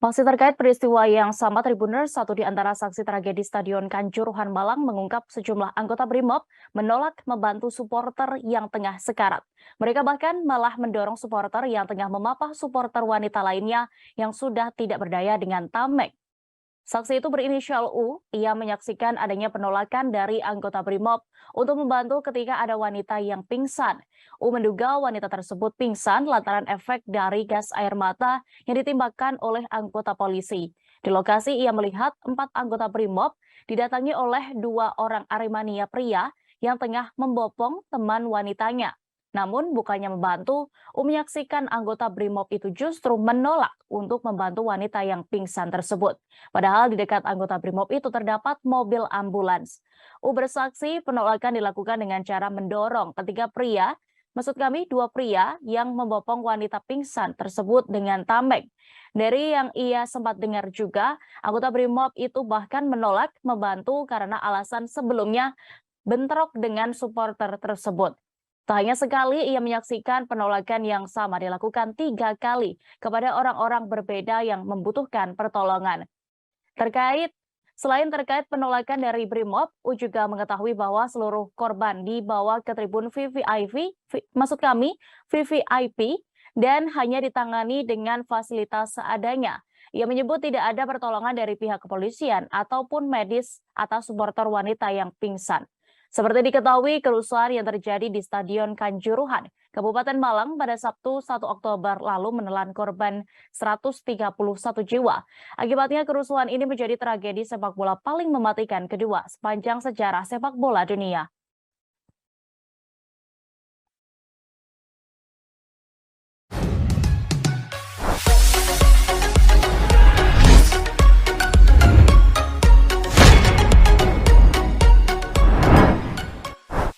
Masih terkait peristiwa yang sama, Tribuners, satu di antara saksi tragedi Stadion Kanjuruhan Malang mengungkap sejumlah anggota BRIMOB menolak membantu supporter yang tengah sekarat. Mereka bahkan malah mendorong supporter yang tengah memapah supporter wanita lainnya yang sudah tidak berdaya dengan tameng. Saksi itu berinisial U, ia menyaksikan adanya penolakan dari anggota BRIMOB untuk membantu ketika ada wanita yang pingsan. U menduga wanita tersebut pingsan lantaran efek dari gas air mata yang ditembakkan oleh anggota polisi. Di lokasi ia melihat 4 anggota BRIMOB didatangi oleh 2 orang Aremania pria yang tengah membopong teman wanitanya. Namun bukannya membantu, menyaksikan anggota BRIMOB itu justru menolak untuk membantu wanita yang pingsan tersebut. Padahal di dekat anggota BRIMOB itu terdapat mobil ambulans. Bersaksi penolakan dilakukan dengan cara mendorong maksud kami 2 pria yang membopong wanita pingsan tersebut dengan tameng. Dari yang ia sempat dengar juga, anggota BRIMOB itu bahkan menolak membantu karena alasan sebelumnya bentrok dengan supporter tersebut. Tak hanya sekali, ia menyaksikan penolakan yang sama dilakukan 3 kali kepada orang-orang berbeda yang membutuhkan pertolongan. Selain terkait penolakan dari BRIMOB, U juga mengetahui bahwa seluruh korban dibawa ke tribun VVIP dan hanya ditangani dengan fasilitas seadanya. Ia menyebut tidak ada pertolongan dari pihak kepolisian ataupun medis atas supporter wanita yang pingsan. Seperti diketahui, kerusuhan yang terjadi di Stadion Kanjuruhan, Kabupaten Malang pada Sabtu 1 Oktober lalu menelan korban 131 jiwa. Akibatnya kerusuhan ini menjadi tragedi sepak bola paling mematikan kedua sepanjang sejarah sepak bola dunia.